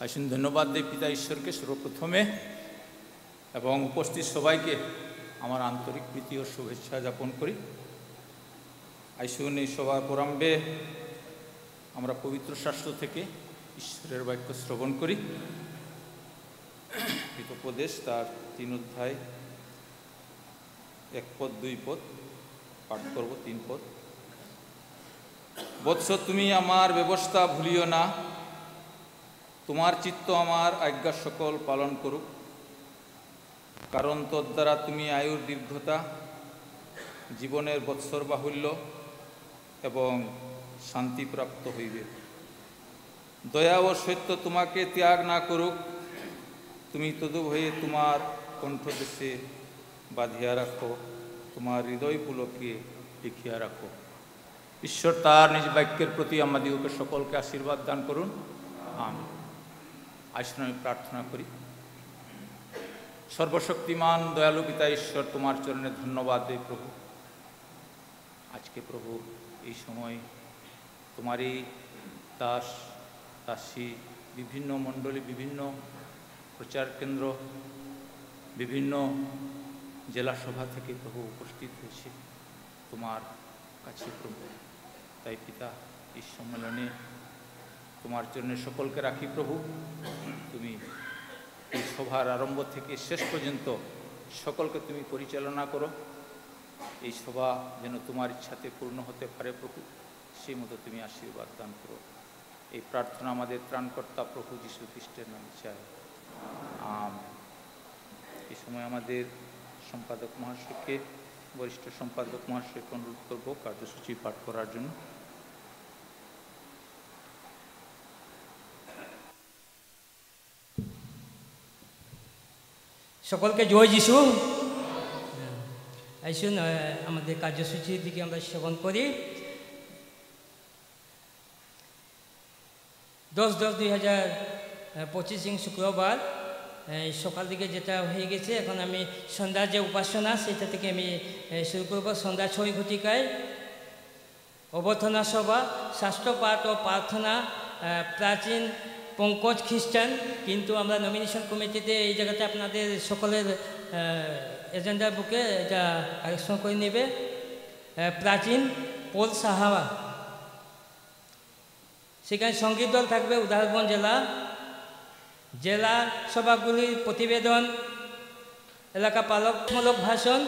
আসুন ধন্যবাদ দেই পিতা ঈশ্বরকে সর্বপ্রথমে এবং উপস্থিত সবাইকে আমার আন্তরিক প্রীতি ও শুভেচ্ছা জ্ঞাপন করি। আসুন এই সভার প্রারম্ভে আমরা পবিত্র শাস্ত্র থেকে ঈশ্বরের বাক্য শ্রবণ করি। হিতোপদেশ তার 3 অধ্যায় 1 পদ 2 পদ পাঠ করব। 3 পদ। বৎস, তুমি আমার ব্যবস্থা ভুলিও না, তোমার চিত্ত আমার আজ্ঞা সকল পালন করুক, কারণ তদ্বারা তুমি আয়ুর দীর্ঘতা, জীবনের বৎসর বাহুল্য এবং শান্তিপ্রাপ্ত হইবে। দয়া ও সত্য তোমাকে ত্যাগ না করুক, তুমি তদুভয়ে তোমার কণ্ঠদেশে বাঁধিয়া রাখো, তোমার হৃদয় পুলকে লিখিয়া রাখো। ঈশ্বর তার নিজ বাক্যের প্রতি আমাদিগকে সকলকে আশীর্বাদ দান করুন। আমিন। আসুন আমি প্রার্থনা করি। সর্বশক্তিমান দয়ালু পিতা ঈশ্বর, তোমার চরণে ধন্যবাদ দেই প্রভু। আজকে প্রভু এই সময় তোমারই দাস দাসী বিভিন্ন মণ্ডলী, বিভিন্ন প্রচার কেন্দ্র, বিভিন্ন জেলা সভা থেকে প্রভু উপস্থিত হয়েছে তোমার কাছে প্রভু। তাই পিতা, এই সম্মেলনে তোমার জন্য সকলকে রাখি প্রভু। তুমি এই সভার আরম্ভ থেকে শেষ পর্যন্ত সকলকে তুমি পরিচালনা করো। এই সভা যেন তোমার ইচ্ছাতে পূর্ণ হতে পারে প্রভু, সেই মতো তুমি আশীর্বাদ দান করো। এই প্রার্থনা আমাদের ত্রাণকর্তা প্রভু যীশু খ্রিস্টের নামে চাই, আমেন। এই সময় আমাদের সম্পাদক মহাশয়কে, বরিষ্ঠ সম্পাদক মহাশয়কে অনুরোধ করব কার্যসূচি পাঠ করার জন্য। সকলকে জয় যিশু। আসুন আমাদের কার্যসূচির দিকে আমরা শ্রবণ করি। 10/10/2025 শুক্রবার সকাল দিকে যেটা হয়ে গেছে, এখন আমি সন্ধ্যার যে উপাসনা সেটা থেকে আমি শুরু করব। সন্ধ্যা 6 ঘটিকায় অবর্থনা সভা, শাস্ত্রপাঠ ও প্রার্থনা। প্রাচীন পঙ্কজ খ্রিস্টান, কিন্তু আমরা নমিনেশন কমিটিতে এই জায়গাতে আপনাদের সকলের এজেন্ডার বুকে এটা কারেকশন করে নেবে। প্রাচীন পোল সাহাবা, সেখানে সঙ্গীত দল থাকবে উদাহরণ জেলা। জেলা সভাগুলির প্রতিবেদন, এলাকা পালকমূলক ভাষণ,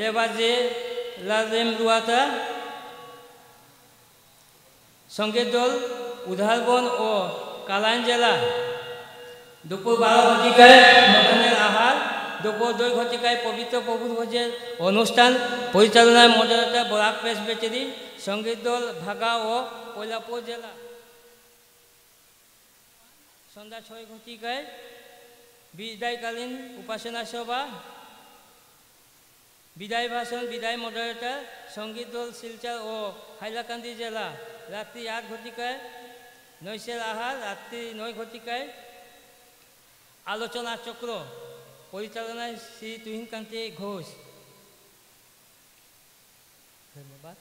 রেবাজে লাজেম রুয়াতা। সঙ্গীত দল উদাহরণ ও কালাইন জেলা। দুপুর 12 ঘটিকায় মধ্যাহ্নের আহার, দুপুর 2 ঘটিকায় পবিত্র প্রভুর ভোজের অনুষ্ঠান। পরিচালনায় মডারেটর বরাক প্রেসবিটারি। সঙ্গীত দল ভাগা ও কৈলাপুর জেলা। সন্ধ্যা 6 ঘটিকায় বিদায়কালীন উপাসনা সভা, বিদায় ভাষণ, বিদায় মডারেটর। সঙ্গীত দল শিলচর ও হাইলাকান্দি জেলা। রাত্রি 8 ঘটিকায় নৈশের আহার। রাত্রি 9 ঘটিকায় আলোচনা চক্র। পরিচালনায় শ্রী তুহিনকান্তি ঘোষ। ধন্যবাদ।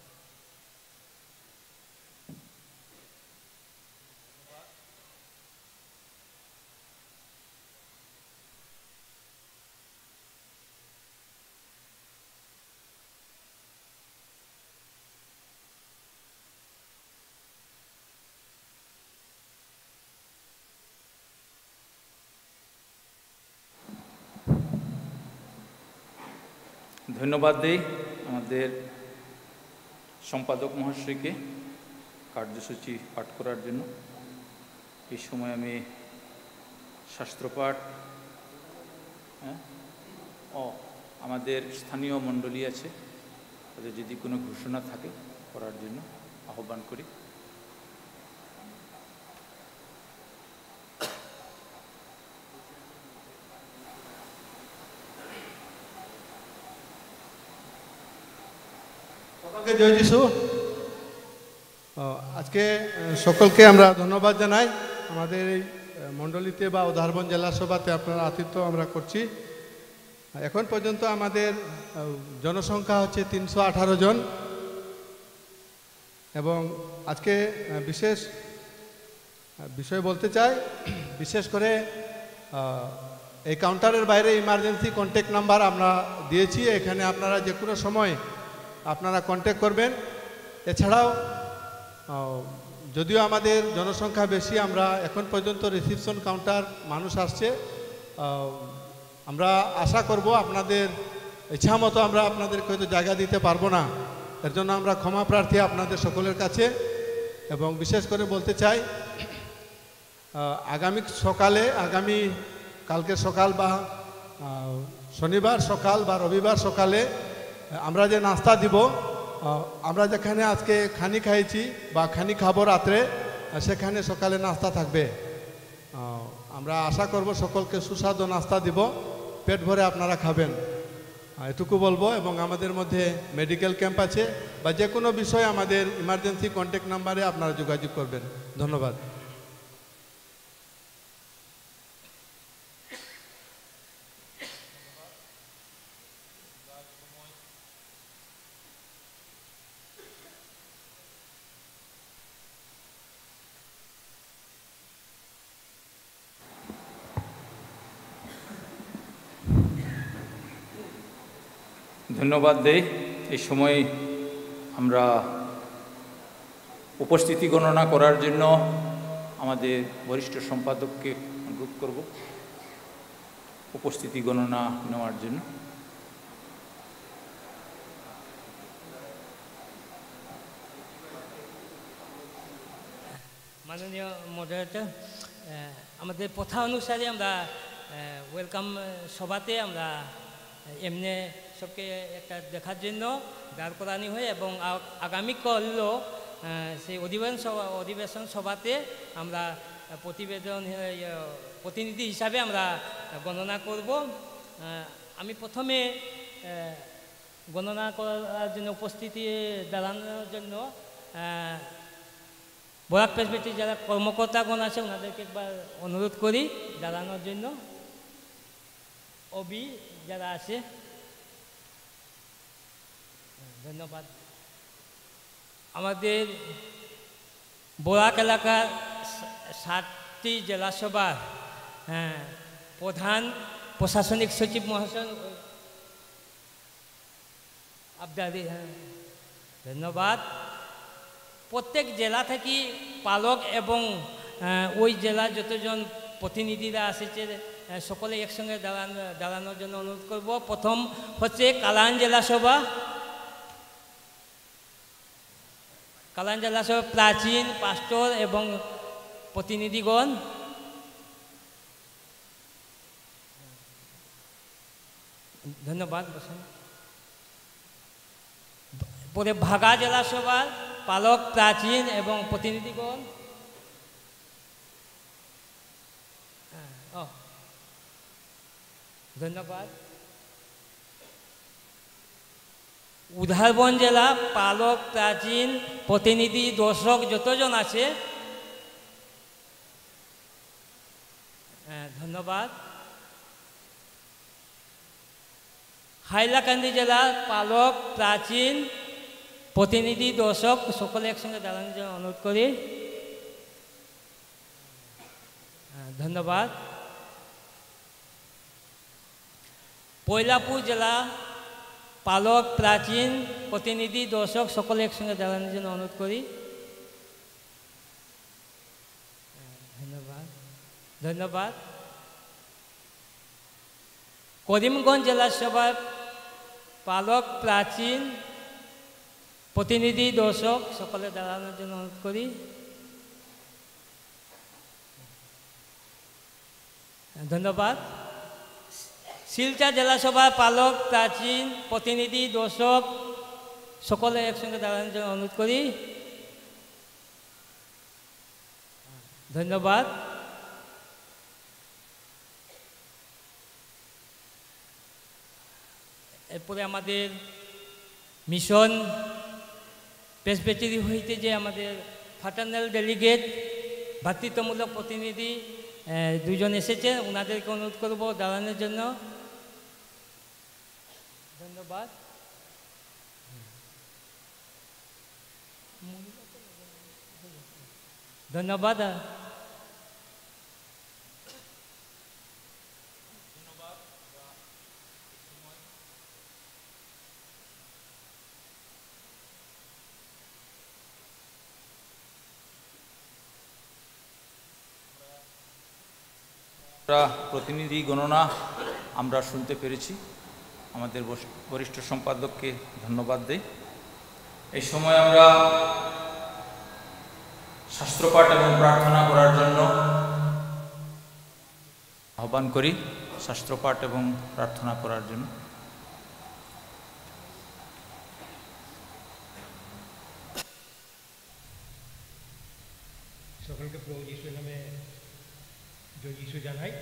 ধন্যবাদ দেই আমাদের সম্পাদক মহাশয়কে কার্যসূচি পাঠ করার জন্য। এই সময় আমি শাস্ত্রপাঠ আমাদের স্থানীয় মণ্ডলী আছে, তাদের যদি কোনো ঘোষণা থাকে করার জন্য আহ্বান করি। জয় যিশু। আজকে সকলকে আমরা ধন্যবাদ জানাই। আমাদের এই মণ্ডলীতে বা উদাহরণ জেলা সভাতে আপনার আতিথ্য আমরা করছি। এখন পর্যন্ত আমাদের জনসংখ্যা হচ্ছে 318 জন এবং আজকে বিশেষ বিষয় বলতে চাই, বিশেষ করে এই কাউন্টারের বাইরে ইমার্জেন্সি কন্ট্যাক্ট নাম্বার আমরা দিয়েছি, এখানে আপনারা যে কোনো সময় আপনারা কন্ট্যাক্ট করবেন। এছাড়াও যদিও আমাদের জনসংখ্যা বেশি, আমরা এখন পর্যন্ত রিসিপশন কাউন্টার মানুষ আসছে, আমরা আশা করব আপনাদের ইচ্ছা মতো আমরা আপনাদেরকে হয়তো জায়গা দিতে পারবো না, এর জন্য আমরা ক্ষমা প্রার্থী আপনাদের সকলের কাছে। এবং বিশেষ করে বলতে চাই, আগামী কালকে সকাল বা শনিবার সকাল বা রবিবার সকালে আমরা যে নাস্তা দিব, আমরা যেখানে আজকে খানি খাইছি বা খানি খাবো রাত্রে, সেখানে সকালে নাস্তা থাকবে। আমরা আশা করব সকলকে সুস্বাদু নাস্তা দিব, পেট ভরে আপনারা খাবেন, এটুকু বলবো। এবং আমাদের মধ্যে মেডিকেল ক্যাম্প আছে, বা যে কোনো বিষয়ে আমাদের ইমার্জেন্সি কন্ট্যাক্ট নাম্বারে আপনারা যোগাযোগ করবেন। ধন্যবাদ। ধন্যবাদ দেই। এই সময় আমরা উপস্থিতি গণনা করার জন্য আমাদের বরিষ্ঠ সম্পাদককে অনুরোধ করব উপস্থিতি গণনা নেওয়ার জন্য। মাননীয় মডারেটর, আমাদের প্রথা অনুসারে আমরা ওয়েলকাম সভাতে আমরা এমনি সবকে একটা দেখার জন্য দাঁড় করানি হয়, এবং আগামীকালও সেই অধিবেশন সভাতে আমরা প্রতিনিধি হিসাবে আমরা গণনা করব। আমি প্রথমে গণনা করার জন্য উপস্থিতি দাঁড়ানোর জন্য বরাক প্রেসবিটারি যারা কর্মকর্তাগণ আছে ওনাদেরকে একবার অনুরোধ করি দাঁড়ানোর জন্য। ওবি যারা আছে, ধন্যবাদ। আমাদের বরাক এলাকার 7টি জেলাসভার প্রধান প্রশাসনিক সচিব মহাশয় আবদারি, ধন্যবাদ। প্রত্যেক জেলা থেকে পালক এবং ওই জেলার যতজন প্রতিনিধিরা আসছে সকলে একসঙ্গে দাঁড়ানোর জন্য অনুরোধ করব। প্রথম হচ্ছে কালান জেলাসভা। কালান জেলাসভা প্রাচীন পাস্টর এবং প্রতিনিধিগণ। ধন্যবাদ। পরে ভাগা জেলাসভার পালক প্রাচীন এবং প্রতিনিধিগণ। ধন্যবাদ। উধারবন জেলা পালক প্রাচীন প্রতিনিধি দর্শক যতজন আছে, ধন্যবাদ। হাইলাকান্দি জেলা পালক প্রাচীন প্রতিনিধি দর্শক সকলে একসঙ্গে দাঁড়ানোর জন্য অনুরোধ করি। ধন্যবাদ। কৈলাপুর জেলা পালক প্রাচীন প্রতিনিধি দর্শক সকলে একসঙ্গে দাঁড়ানোর জন্য অনুরোধ করি। ধন্যবাদ। ধন্যবাদ। করিমগঞ্জ জেলা সভার পালক প্রাচীন প্রতিনিধি দর্শক সকলে দাঁড়ানোর জন্য অনুরোধ করি। ধন্যবাদ। শিলচর জেলাসভার পালক প্রাচীন প্রতিনিধি দর্শক সকলে একসঙ্গে দাঁড়ানোর জন্য অনুরোধ করি। ধন্যবাদ। এরপরে আমাদের মিশন প্রেসবিটারি হইতে যে আমাদের ফাটার্নাল ডেলিগেট ভ্রাতৃত্বমূলক প্রতিনিধি দুজন এসেছে, ওনাদেরকে অনুরোধ করব দাঁড়ানোর জন্য। ধন্যবাদ। ধন্যবাদ। প্রতিনিধি গণনা আমরা শুনতে পেরেছি। আমাদের বরিষ্ঠ সম্পাদককে ধন্যবাদ দেই। এই সময় আমরা শাস্ত্রপাঠ এবং প্রার্থনা করার জন্য আহ্বান করি। শাস্ত্রপাঠ এবং প্রার্থনা করার জন্য সকলকে প্রভু যিশুর নামে জয় যিশু জানাই।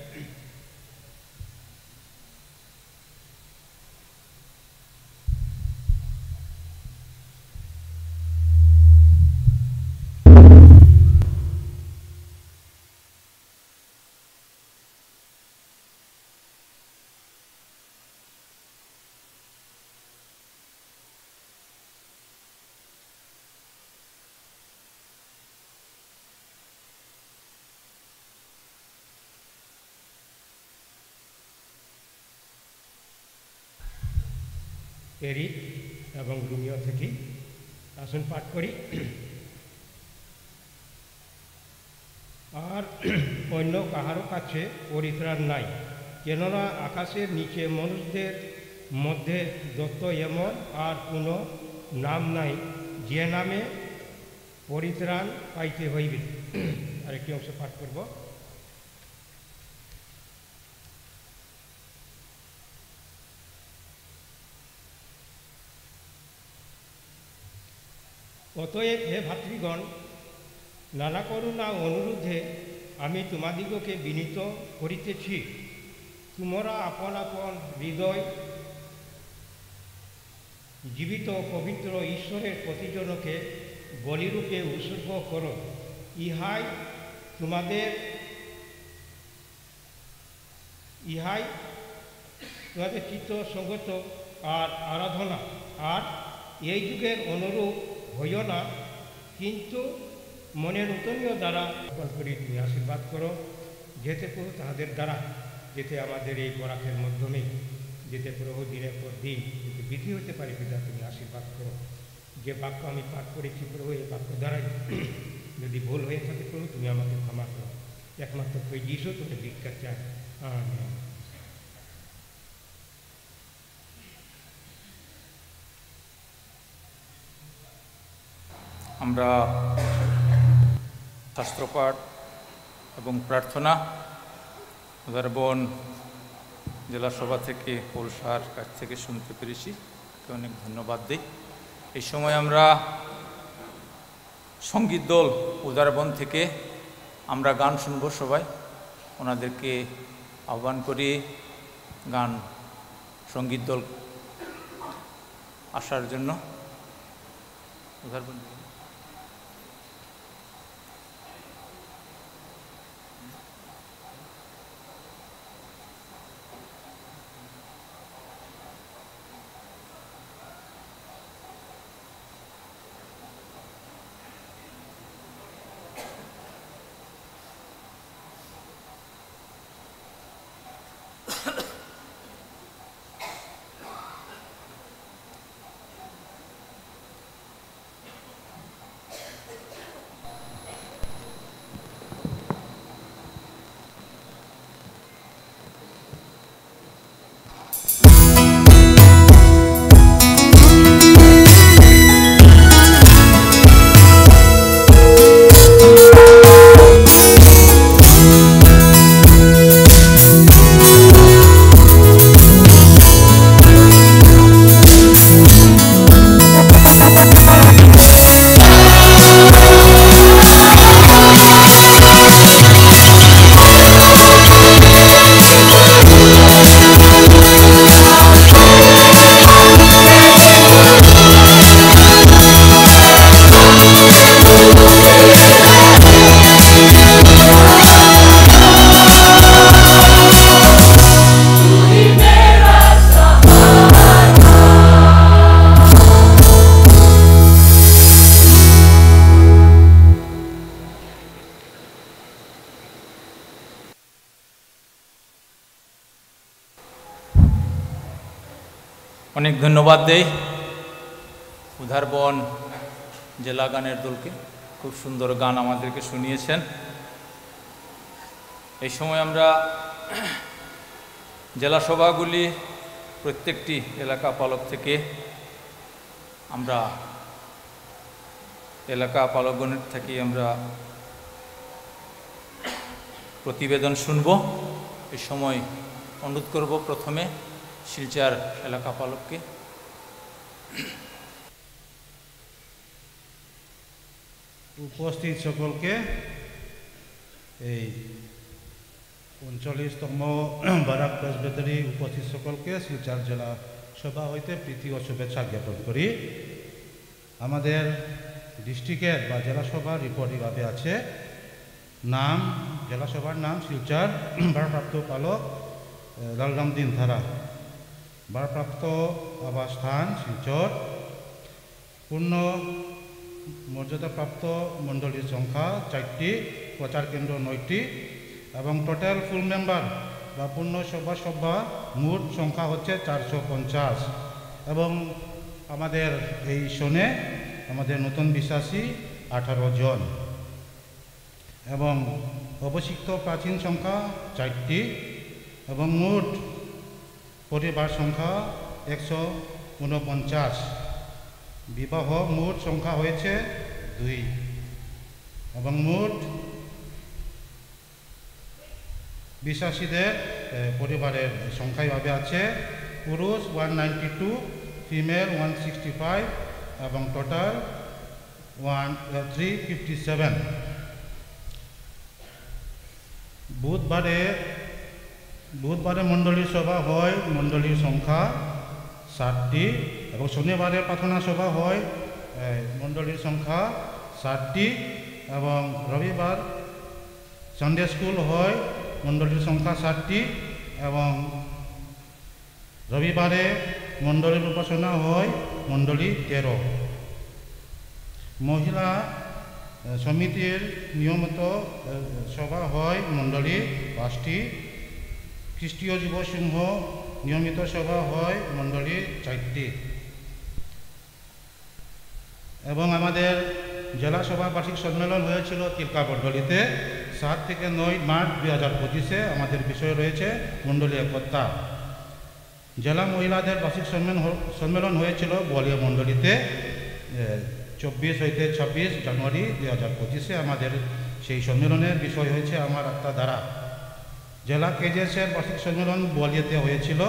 এরিক এবং রোমিও থেকে আসন পাঠ করি। আর অন্য কাহারও কাছে পরিত্রাণ নাই, কেননা আকাশের নিচে মানুষদের মধ্যে যত এমন আর কোনো নাম নাই যে নামে পরিত্রাণ পাইতে হইবে। আরেকটি অংশ পাঠ করব। অতএব হে ভাতৃগণ, নানা করুণা অনুরোধে আমি তোমাদিগকে বিনীত করিতেছি, তোমরা আপন আপন হৃদয় জীবিত পবিত্র ঈশ্বরের প্রতিজনকে বলিরূপে উৎসর্গ করো। ইহাই তোমাদের চিত্ত সঙ্গত আর আরাধনা। আর এই যুগের অনুরূপ হইও না, কিন্তু মনের নূতনীয় দ্বারা করি তুমি আশীর্বাদ করো, যেতে প্রভু তাহাদের দ্বারা যেতে আমাদের এই বরাকের মাধ্যমে যেতে প্রভু দিনের পর দিন যদি বৃদ্ধি হতে পারে, পিতা তুমি আশীর্বাদ করো। যে বাক্য আমি পাঠ করেছি প্রভু, এই বাক্য দ্বারাই যদি ভুল হয়ে থাকে প্রভু তুমি আমাকে ক্ষমা করো। একমাত্র তুই যিশু তোকে ভিক্ষা চাই। আমেন। আমরা শাস্ত্রপাঠ এবং প্রার্থনা উদারবন জেলা সভা থেকে পৌলসার কাছ থেকে শুনতে পেরেছি, অনেক ধন্যবাদ দিই। এই সময় আমরা সঙ্গীত দল উদারবন থেকে আমরা গান শুনব। সবাই ওনাদেরকে আহ্বান করি গান সঙ্গীত দল আসার জন্য। উদারবন অনেক ধন্যবাদ দেই উদারবন জেলা গানের দলকে। খুব সুন্দর গান আমাদেরকে শুনিয়েছেন। এই সময় আমরা জেলা সভাগুলি প্রত্যেকটি এলাকা পালক থেকে আমরা এলাকা পালকগণের থেকে আমরা প্রতিবেদন শুনব। এই সময় অনুরোধ করব প্রথমে শিলচর এলাকা পালককে। উপস্থিত সকলকে এই 39তম বারাক প্রেসবিটারি উপস্থিত সকলকে শিলচর জেলা সভা হইতে প্রীতি ও শুভেচ্ছা জ্ঞাপন করি। আমাদের ডিস্ট্রিক্টের বা জেলা সভার রিপোর্ট এভাবে আছে। নাম, জেলা সভার নাম শিলচর, ভারপ্রাপ্ত পালক লালরামদিন ধারা, ভারপ্রাপ্ত আবাসস্থান শিলচর, পূর্ণ মর্যাদাপ্রাপ্ত মণ্ডলীর সংখ্যা 4টি, প্রচার কেন্দ্র 9টি এবং টোটাল ফুল মেম্বার বা পূর্ণ সভা মোট সংখ্যা হচ্ছে 450 এবং আমাদের এই শোনে আমাদের নতুন বিশ্বাসী 18 জন এবং অবশিষ্ট প্রাচীন সংখ্যা 4টি এবং মোট পরিবার সংখ্যা 149। বিবাহ মোট সংখ্যা হয়েছে 2 এবং মোট বিশ্বাসীদের পরিবারের সংখ্যা এভাবে আছে: পুরুষ 192, ফিমেল 165 এবং টোটাল 357। বুধবারে মণ্ডলীর সভা হয়, মণ্ডলীর সংখ্যা 7টি এবং শনিবারে প্রার্থনা সভা হয়, মণ্ডলীর সংখ্যা 7টি এবং রবিবার সানডে স্কুল হয়, মণ্ডলীর সংখ্যা 7টি এবং রবিবারে মণ্ডলীর উপাসনা হয়, মণ্ডলী 13। মহিলা সমিতির নিয়মিত সভা হয়, মণ্ডলী 5টি। খ্রিস্টীয় যুব সংঘ নিয়মিত সভা হয়, মণ্ডলী 4টি এবং আমাদের জেলা সভা বার্ষিক সম্মেলন হয়েছিল তিলকা মণ্ডলীতে 7 থেকে 9 মার্চ 2025-এ। আমাদের বিষয় রয়েছে মণ্ডলী একতা। জেলা মহিলাদের বার্ষিক সম্মেলন হয়েছিল বোয়ালিয়া মণ্ডলীতে 24 হইতে 26 জানুয়ারি 2025-এ। আমাদের সেই সম্মেলনের বিষয় হয়েছে আমার আত্মা দ্বারা। জেলা কেজেসের বার্ষিক সম্মেলন বোয়ালিয়াতে হয়েছিল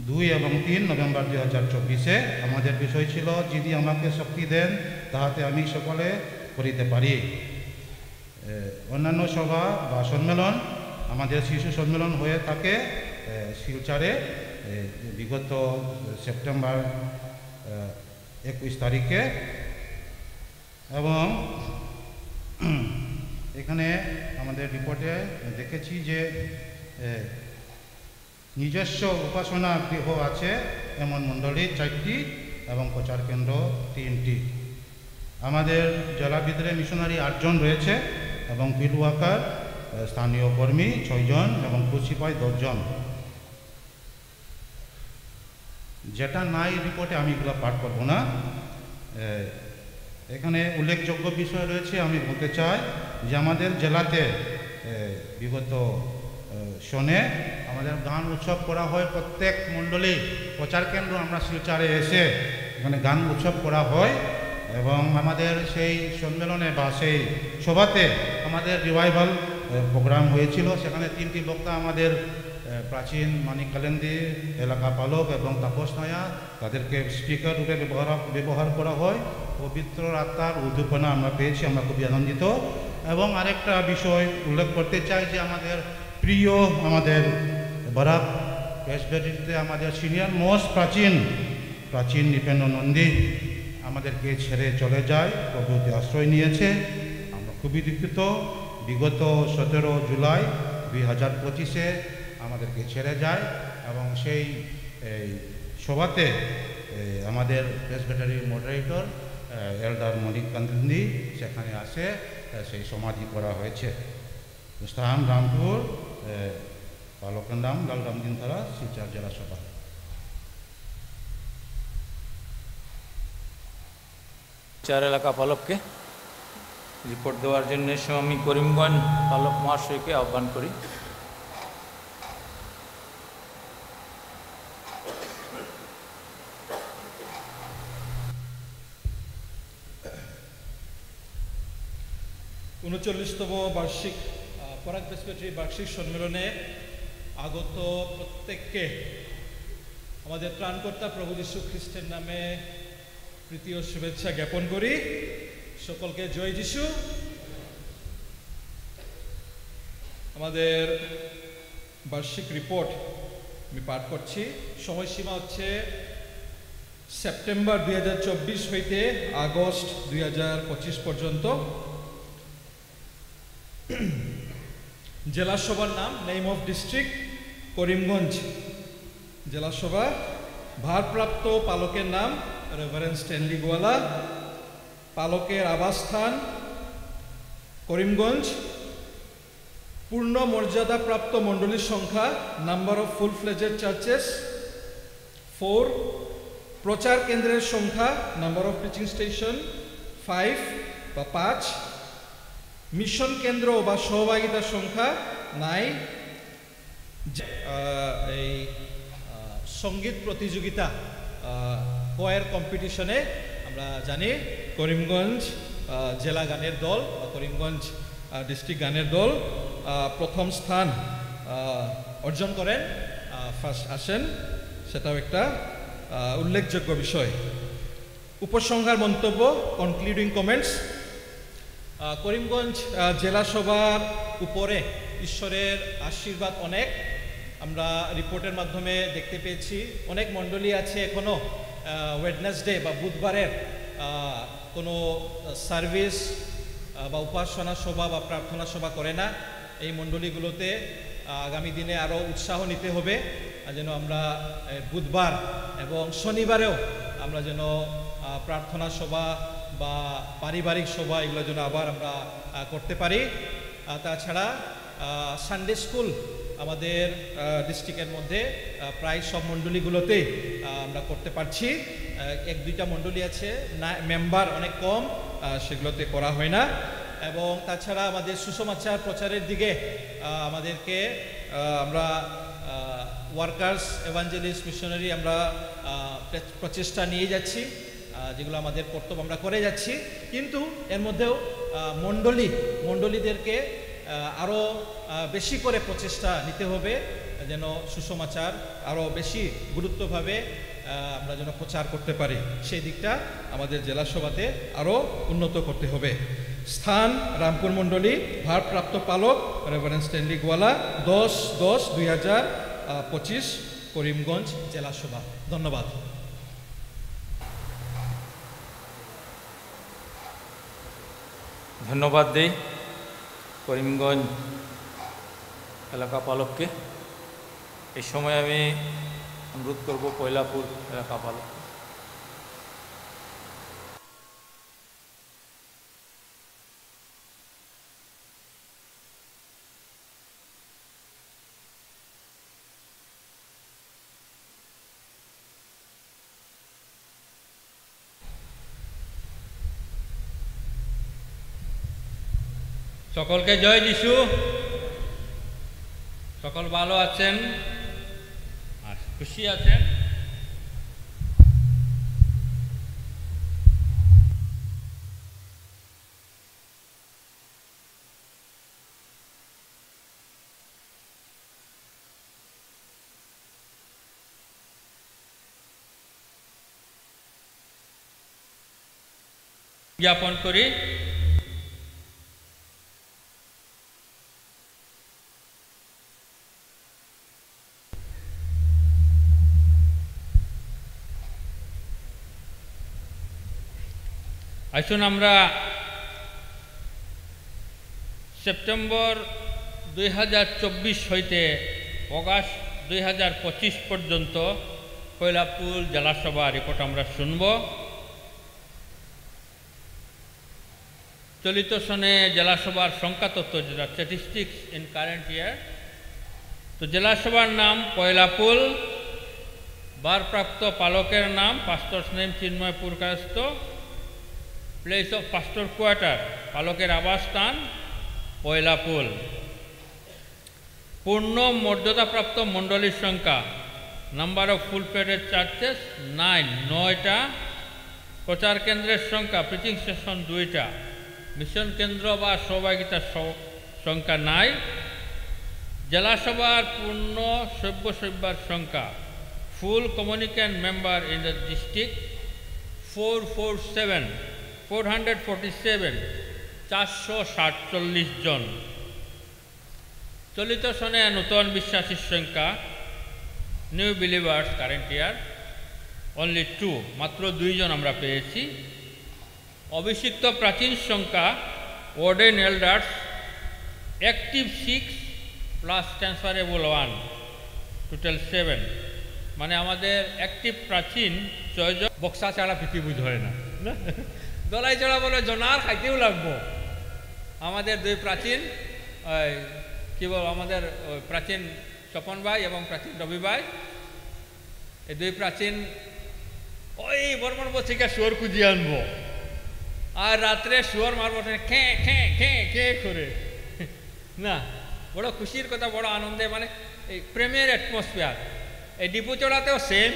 2 এবং 3 নভেম্বর 2024-এ। আমাদের বিষয় ছিল যিনি আমাকে শক্তি দেন তাহাতে আমি সকলে করিতে পারি। অন্যান্য সভা বা সম্মেলন আমাদের শিশু সম্মেলন হয়ে থাকে শিলচরে বিগত সেপ্টেম্বর 21 তারিখে এবং এখানে আমাদের রিপোর্টে দেখেছি যে নিজস্ব উপাসনা গৃহ আছে এমন মণ্ডলী 4টি এবং প্রচার কেন্দ্র 3টি। আমাদের জেলা ভিতরে মিশনারি 8 জন রয়েছে এবং ফিল্ড ওয়ার্কার স্থানীয় কর্মী 6 জন এবং কুচিপাই 10 জন। যেটা নাই রিপোর্টে আমি এগুলো পাঠ করব না। এখানে উল্লেখযোগ্য বিষয় রয়েছে, আমি বলতে চাই যে আমাদের জেলাতে বিগত শোনে আমাদের গান উৎসব করা হয়। প্রত্যেক মণ্ডলী প্রচার কেন্দ্র আমরা শিলচরে এসে এখানে গান উৎসব করা হয় এবং আমাদের সেই সম্মেলনে বা সেই সভাতে আমাদের রিভাইভাল প্রোগ্রাম হয়েছিল। সেখানে 3টি বক্তা আমাদের প্রাচীন মানিক কালেন্দি এলাকা পালক এবং তাপস নায়া, তাদেরকে স্পিকার রূপে ব্যবহার করা হয়। পবিত্র আত্মার উদ্দীপনা আমরা পেয়েছি, আমরা খুবই আনন্দিত। এবং আরেকটা বিষয় উল্লেখ করতে চাই যে আমাদের প্রিয় আমাদের বারাক প্রেসবিটারিতে আমাদের সিনিয়র মোস্ট প্রাচীন নিপেন্দ্র নন্দী আমাদেরকে ছেড়ে চলে যায়, প্রভুতে আশ্রয় নিয়েছে। আমরা খুবই দুঃখিত। বিগত 17 জুলাই 2025-এ আমাদেরকে ছেড়ে যায় এবং সেই সভাতে আমাদের প্রেসবিটারির মডারেটর এল্ডার মনিক কান্দি সেখানে আসে, সেই সমাধি করা হয়েছে। স্থান রামপুর, পালকের নাম লালরামদিন ধারা, শিলচর জেলা সভা। চার এলাকা পালককে রিপোর্ট দেওয়ার জন্য আমি করিমগঞ্জ পালক মহাশয়কে আহ্বান করি। 39তম বার্ষিক পরাগ প্রেসবিটারি বার্ষিক সম্মেলনে আগত প্রত্যেককে আমাদের ত্রাণকর্তা প্রভু যীশু খ্রিস্টের নামে প্রীতি ও শুভেচ্ছা জ্ঞাপন করি। সকলকে জয় যীশু। আমাদের বার্ষিক রিপোর্ট আমি পাঠ করছি। সময়সীমা হচ্ছে সেপ্টেম্বর 2024 হইতে আগস্ট 2025 পর্যন্ত। জেলা সভার নাম, নেম অফ ডিস্ট্রিক্ট করিমগঞ্জ জেলা সভা। ভারপ্রাপ্ত পালকের নাম রেভারেন্ড স্ট্যানলি গোয়ালা। পালকের আবাসস্থান করিমগঞ্জ। পূর্ণ মর্যাদাপ্রাপ্ত মণ্ডলীর সংখ্যা, number of full fledged churches 4। প্রচার কেন্দ্রের সংখ্যা, নাম্বার অফ প্রিচিং স্টেশন 5 বা 5। মিশন কেন্দ্র বা সহভাগিতার সংখ্যা 9। এই সঙ্গীত প্রতিযোগিতা কোয়ার কম্পিটিশনে আমরা জানি করিমগঞ্জ জেলা গানের দল বা করিমগঞ্জ ডিস্ট্রিক্ট গানের দল প্রথম স্থান অর্জন করেন, ফার্স্ট আসেন, সেটাও একটা উল্লেখযোগ্য বিষয়। উপসংহার মন্তব্য, কনক্লুডিং কমেন্টস। করিমগঞ্জ জেলা সভার উপরে ঈশ্বরের আশীর্বাদ অনেক, আমরা রিপোর্টের মাধ্যমে দেখতে পেয়েছি। অনেক মণ্ডলী আছে এখনও ওয়েডনেসডে বা বুধবারের কোনো সার্ভিস বা উপাসনা সভা বা প্রার্থনা সভা করে না। এই মণ্ডলীগুলোতে আগামী দিনে আরও উৎসাহ নিতে হবে যেন আমরা বুধবার এবং শনিবারেও আমরা যেন প্রার্থনা সভা বা পারিবারিক সভা এগুলো যেন আবার আমরা করতে পারি। তাছাড়া সানডে স্কুল আমাদের ডিস্ট্রিক্টের মধ্যে প্রায় সব মণ্ডলীগুলোতেই আমরা করতে পারছি। 1-2টা মণ্ডলী আছে মেম্বার অনেক কম, সেগুলোতে করা হয় না। এবং তাছাড়া আমাদের সুসমাচার প্রচারের দিকে আমাদেরকে আমরা ওয়ার্কার্স, এভাঞ্জেলিস্ট, মিশনারি আমরা প্রচেষ্টা নিয়ে যাচ্ছি, যেগুলো আমাদের কর্তব্য আমরা করে যাচ্ছি। কিন্তু এর মধ্যেও মণ্ডলীদেরকে আরও বেশি করে প্রচেষ্টা নিতে হবে যেন সুসমাচার আরও বেশি গুরুত্বভাবে আমরা যেন প্রচার করতে পারি। সেই দিকটা আমাদের জেলা সভাতে আরও উন্নত করতে হবে। স্থান রামপুর মণ্ডলী। ভারপ্রাপ্ত পালক রেভারেন্ড স্ট্যানলি গোয়ালা। 10/10/2025 করিমগঞ্জ জেলা সভা। ধন্যবাদ। ধন্যবাদ দেই করিমগঞ্জ এলাকা পালককে। এই সময় আমি অনুরোধ করব পয়লাপুর এলাকা পালক। সকলকে জয় যিশু। সকল ভালো আছেন আর খুশি আছেন। জ্ঞাপন করি। আসুন আমরা সেপ্টেম্বর 2024 হইতে অগাস্ট 2025 পর্যন্ত কৈলাপুর জেলাসভা রিপোর্ট আমরা শুনব। চলিত সনে জেলাসভার সংখ্যা তথ্য, যেটা স্ট্যাটিস্টিক্স ইন কারেন্ট ইয়ার। তো জেলাসভার নাম কৈলাপুর। ভারপ্রাপ্ত পালকের নাম pastor's name Chinmoy Purkayastha. Place of pastor quarter, পালকের আবাসস্থান পয়লাপুল। পূর্ণ মর্যাদাপ্রাপ্ত মণ্ডলীর সংখ্যা, number of full fledged churches 9টা। প্রচার কেন্দ্রের সংখ্যা, প্রিচিং স্টেশন 2টা। মিশন কেন্দ্র বা সহভাগিতার সংখ্যা নাই। জেলা সভার পূর্ণ সভ্যসভ্যার সংখ্যা ফুল communicant member in the district 447 447 জন। চলিত সনে নূতন বিশ্বাসীর সংখ্যা new believers current year only 2, মাত্র 2 জন আমরা পেয়েছি। অভিষিক্ত প্রাচীন সংখ্যা warden elders active 6 plus transferable 1, total 7। মানে আমাদের অ্যাক্টিভ প্রাচীন 6 জন। বক্সা ছাড়া পৃথিবী হয় না, দলাই চড়া বলে জনার খাইতেও লাগবো। আমাদের 2 প্রাচীন কি বল, আমাদের প্রাচীন স্বপন ভাই এবং প্রাচীন রবি ভাই, এই 2 প্রাচীন ওই বর্মন বসিকা শুয়োর খুঁজিয়ে আনবো, আর রাত্রে শুয়োর মারবো খে খে খে খে করে। না, বড় খুশির কথা, বড় আনন্দে, মানে এই প্রেমের অ্যাটমসফিয়ার। এই ডিপু চড়াতেও সেম।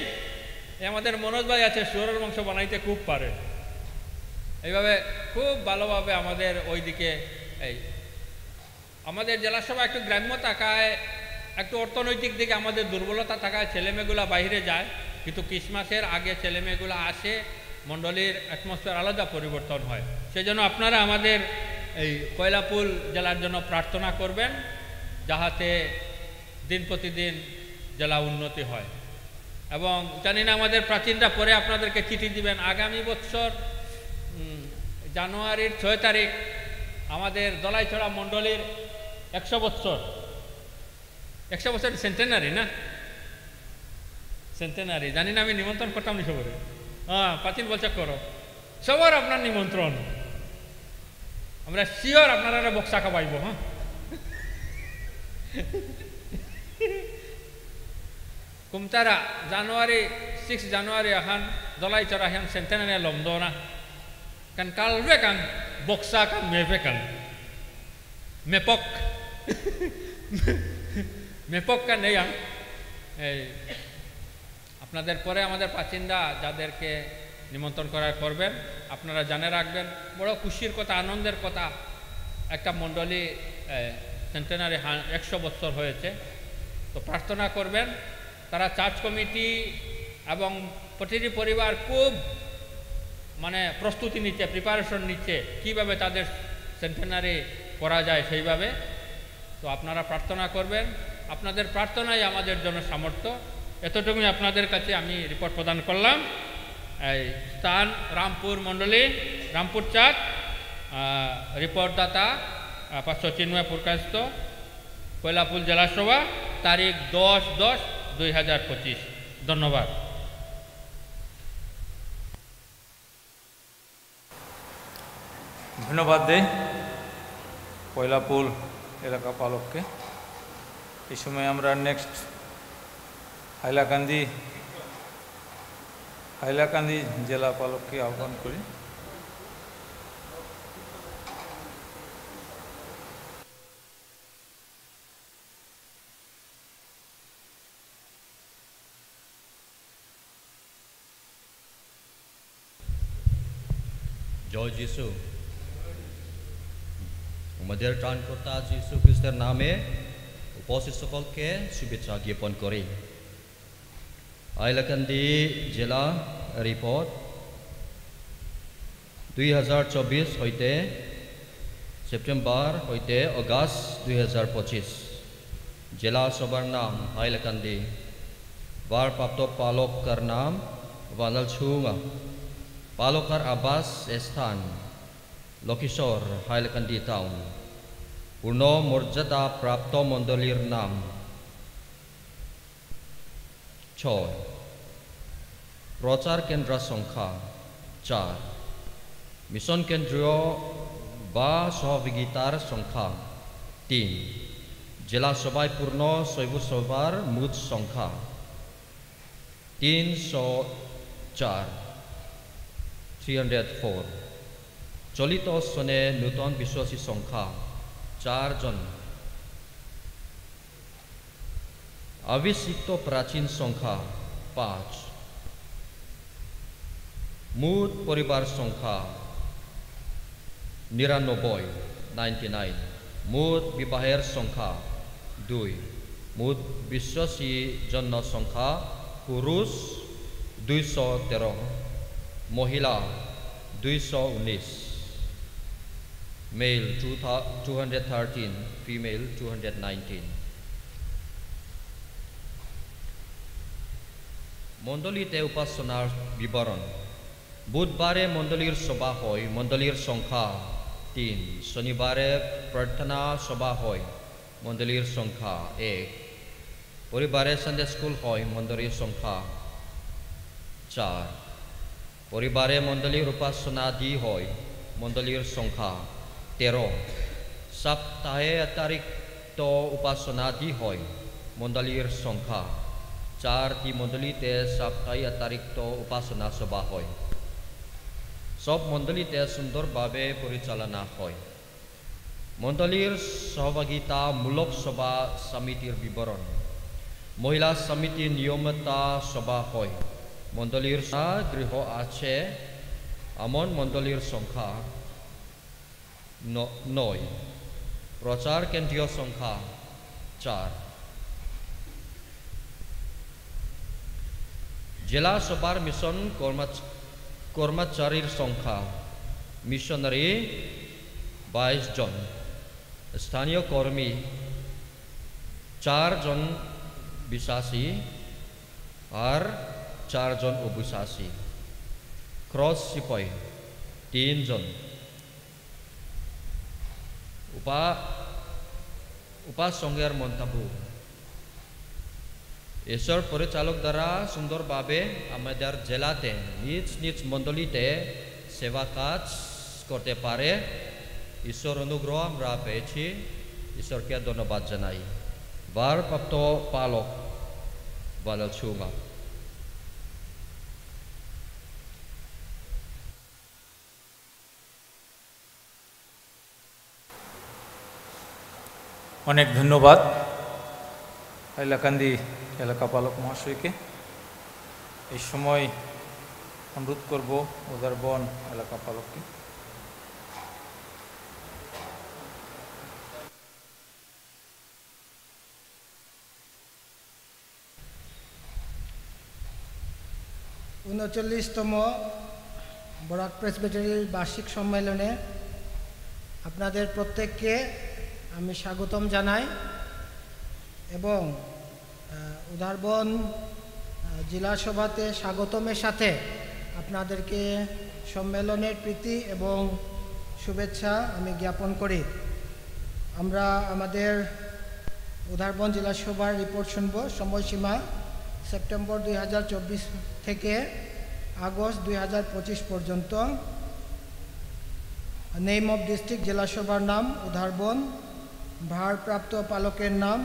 আমাদের মনোজ ভাই আছে, শুয়োরের মাংস বানাইতে খুব পারে। এইভাবে খুব ভালোভাবে আমাদের ওইদিকে এই আমাদের জেলাসভা একটু গ্রাম্য থাকায়, একটু অর্থনৈতিক দিকে আমাদের দুর্বলতা থাকায় ছেলেমেয়েগুলো বাইরে যায়, কিন্তু ক্রিসমাসের আগে ছেলেমেয়েগুলো আসে, মণ্ডলীর অ্যাটমসফিয়ার আলাদা পরিবর্তন হয়। সেজন্য আপনারা আমাদের এই কয়লাপুল জেলার জন্য প্রার্থনা করবেন, যাহাতে দিন প্রতিদিন জেলা উন্নতি হয়। এবং জানি না আমাদের প্রাচীনরা পরে আপনাদেরকে চিঠি দিবেন, আগামী বছর জানুয়ারির 6 তারিখ আমাদের দলাইছড়া মণ্ডলীর 100 বছর সেন্টেনারি, না সেন্টেনারি। জানি না, আমি নিমন্ত্রণ করতাম নি সবরে। হ্যাঁ, প্রাচীন বলছে করো, সবার আপনার নিমন্ত্রণ। আমরা শিওর আপনারা বক্সা খাওয়াইব। হ্যাঁ, কুমতারা জানুয়ারি 6 জানুয়ারি এখন দলাইছড়া এখন সেন্টেনারি লমদো না kan kalve kan boksa kan meve kan mepok mepok kan yang আপনাদের পরে আমাদের প্রাচীনরা যাদেরকে নিমন্ত্রণ করার করবেন, আপনারা জানে রাখবেন। বড় খুশির কথা, আনন্দের কথা, একটা মণ্ডলী সেন্টেনারি 100 বছর হয়েছে। তো প্রার্থনা করবেন। তারা চার্চ কমিটি এবং প্রতিটি পরিবার খুব মানে প্রস্তুতি নিচ্ছে, প্রিপারেশন নিচ্ছে, কীভাবে তাদের সেন্টেনারি করা যায় সেইভাবে। তো আপনারা প্রার্থনা করবেন, আপনাদের প্রার্থনাই আমাদের জন্য সামর্থ্য। এতটুকুই আপনাদের কাছে আমি রিপোর্ট প্রদান করলাম। এই স্থান রামপুর মণ্ডলী, রামপুর চাঁদ, রিপোর্টদাতা পার্শ্বদ চিন্ময় পুরকাস্ত, কয়লাপুল জেলাসভা, তারিখ 10/10/2025। ধন্যবাদ। ধন্যবাদ দেই কয়লাপুল এলাকা পালককে। এই সময় আমরা নেক্সট হাইলাকান্দি জেলা পালককে আহ্বান করি। জয় যিশু। আমাদের ত্রাণকর্তা যীশু খ্রিস্টের নামে উপস্থিত সকলকে শুভেচ্ছা জ্ঞাপন করি। হাইলাকান্দি জেলা রিপোর্ট 2024 হইতে সেপ্টেম্বর হইতে আগস্ট 2025। জেলা সভার নাম হাইলাকান্দি, ভারপ্রাপ্ত পালকের নাম বানাল ছুঙা, পালকের আবাস স্থান লক্ষীশ্বর হাইলাকান্দি টাউন, পূর্ণ মর্যাদা প্রাপ্ত মণ্ডলীর নাম 6, প্রচার কেন্দ্র সংখ্যা 4, মিশন কেন্দ্রীয় বা সহযোগিতার সংখ্যা 3, জেলা সভায় পূর্ণ শৈব সভার মোট সংখ্যা 304। চলিত সনে নূতন বিশ্বাসী সংখ্যা 4 জন। আবিষ্কৃত প্রাচীন সংখ্যা 5। মোট পরিবার সংখ্যা 99 মুঠ বিবাহের সংখ্যা 2 মুঠ বিশ্বাসী জন সংখ্যা পুরুষ 213 মহিলা 219 male 213 female 219 মণ্ডলীতে উপাসনার বিবরণ বুধবারে মণ্ডলীর সভা হয় মণ্ডলীর সংখ্যা 3 শনিবারে প্রার্থনা সভা হয় মণ্ডলীর সংখ্যা 1 পরিবারে সানডে স্কুল হয় মণ্ডলীর সংখ্যা 4 পরিবারে মণ্ডলীর উপাসনাদি হয় মণ্ডলীর সংখ্যা 13 সপ্তাহে অতিরিক্ত উপাসনাদি হয় মণ্ডলীর সংখ্যা 4টি মণ্ডলীতে সপ্তাহে অতিরিক্ত উপাসনা সভা হয় সব মণ্ডলীতে সুন্দরভাবে পরিচালনা হয় মণ্ডলীর সহভাগিতামূলক সভা সমিতির বিবরণ মহিলা সমিতি নিয়মিত সভা হয় মণ্ডলীর গৃহ আছে এমন মণ্ডলীর সংখ্যা 9 প্রচার কেন্দ্রীয় সংখ্যা 4 জেলা সভার মিশন কর্মচারীর সংখ্যা মিশনারি 22 জন স্থানীয় কর্মী 4 জন বিশ্বাসী আর 4 জন অবিশ্বাসী ক্রস সিপাহী 3 জন উপাসংঘের মন্তব্য ঈশ্বর পরিচালক দ্বারা সুন্দরভাবে আমাদের জেলাতে নিজ নিজ মণ্ডলীতে সেবা কাজ করতে পারে ঈশ্বর অনুগ্রহ আমরা পেয়েছি ঈশ্বরকে ধন্যবাদ জানাই ভারপ্রাপ্ত পালক বালচুমা অনেক ধন্যবাদ হাইলাকান্দি এলাকা পালক মহাশয়কে এই সময় অনুরোধ করব উদারবন এলাকা পালককে উনচল্লিশতম বরাক প্রেসবিটারির বার্ষিক সম্মেলনে আপনাদের প্রত্যেককে আমি স্বাগতম জানাই এবং উদারবন জেলা সভাতে স্বাগতমের সাথে আপনাদেরকে সম্মেলনের প্রীতি এবং শুভেচ্ছা আমি জ্ঞাপন করি আমরা আমাদের উদারবন জেলা সভার রিপোর্ট শুনব সময়সীমা সেপ্টেম্বর 2024 থেকে আগস্ট 2025 পর্যন্ত নেম অফ ডিস্ট্রিক্ট জেলা সভার নাম উদারবন ভারপ্রাপ্ত পালকের নাম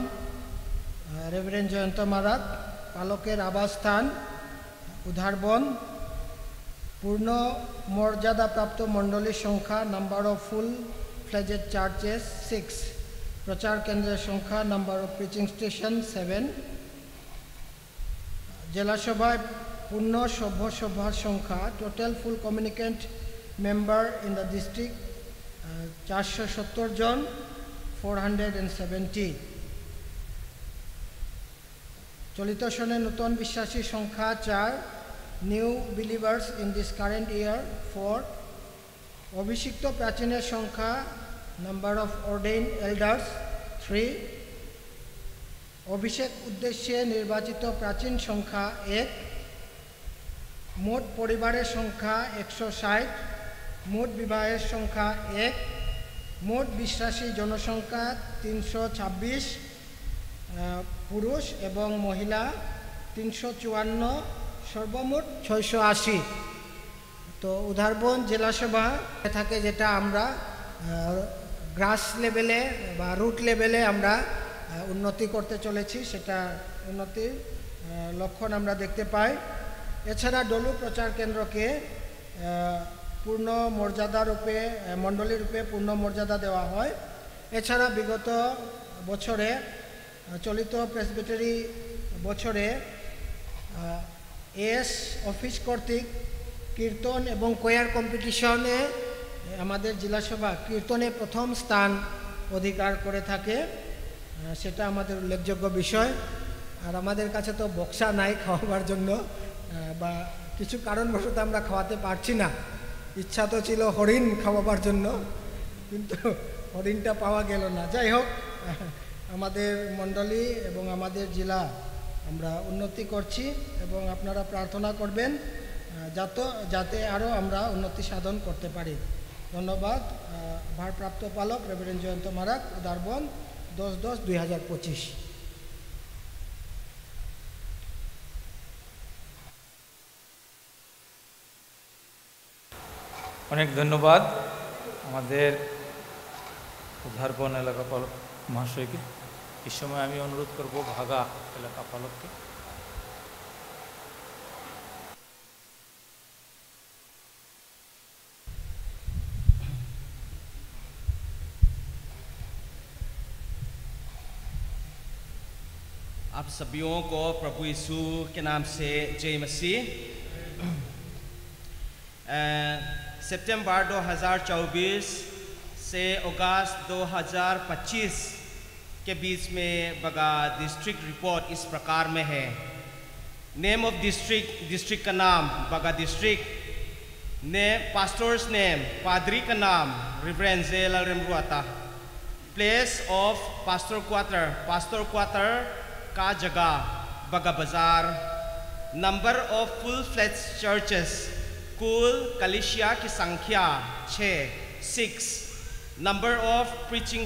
রেভারেন্ড জয়ন্ত মারাত পালকের আবাসস্থান উদারবন পূর্ণ মর্যাদাপ্রাপ্ত মণ্ডলীর সংখ্যা number of full fledged churches 6 প্রচার কেন্দ্রের সংখ্যা নাম্বার অফ প্রিচিং স্টেশন 7 জেলা সভায় পূর্ণ সভ্য সভার সংখ্যা total full communicant member in the district 470 জন 470 চলিত সনে নতুন বিশ্বাসী সংখ্যা 4 new believers in this current year 4 অভিষিক্ত প্রাচীনের সংখ্যা নাম্বার অফ অর্ডেইন এল্ডার্স 3 অভিষেক উদ্দেশ্যে নির্বাচিত প্রাচীন সংখ্যা 1 মোট পরিবারের সংখ্যা 160 মোট বিবাহের সংখ্যা 1 মোট বিশ্বাসী জনসংখ্যা 326 পুরুষ এবং মহিলা 354 সর্বমোট 680 তো উদারবন জেলা সভা থাকে যেটা আমরা গ্রাস লেভেলে বা রুট লেভেলে আমরা উন্নতি করতে চলেছি সেটা উন্নতির লক্ষণ আমরা দেখতে পাই এছাড়া ডলু প্রচার কেন্দ্রকে পূর্ণ মর্যাদা রূপে মণ্ডলী রূপে পূর্ণ মর্যাদা দেওয়া হয় এছাড়া বিগত বছরে চলিত প্রেসবিটারি বছরে এস অফিস কর্তৃক কীর্তন এবং কোয়ার কম্পিটিশনে আমাদের জেলা সভা কীর্তনে প্রথম স্থান অধিকার করে থাকে, সেটা আমাদের উল্লেখযোগ্য বিষয়। আর আমাদের কাছে তো বক্সা নাই খাওয়াবার জন্য, বা কিছু কারণবশত আমরা খাওয়াতে পারছি না। ইচ্ছা তো ছিল হরিণ খাওয়াবার জন্য, কিন্তু হরিণটা পাওয়া গেল না। যাই হোক, আমাদের মণ্ডলী এবং আমাদের জেলা আমরা উন্নতি করছি এবং আপনারা প্রার্থনা করবেন যাতে আরও আমরা উন্নতি সাধন করতে পারি। ধন্যবাদ। ভারপ্রাপ্ত পালক রেভারেন্ড জয়ন্ত মারাক, উদারবন, 10/10/2025। অনেক ধন্যবাদ আমাদের উদ্ধারবন এলাকা পালক মহাশয়কে। এই সময় আমি অনুরোধ করব ভাগা এলাকা পালককে। आप सभी को प्रभु यीशु के नाम से जय मसीह। सितंबर 2024 से अगस्त 2025 के बीच में बगा डिस्ट्रिक्ट रिपोर्ट इस प्रकार में है। नेम ऑफ डिस्ट्रिक्ट का नाम बगा डिस्ट्रिक्ट, पास्टर्स नेम पादरी का नाम reverend Zelal Remruata, place of pastor quarter का जगह Baga Bazar, number of full fledge churches कुल कलिशिया की संख्या 6, नंबर ऑफ प्रीचिंग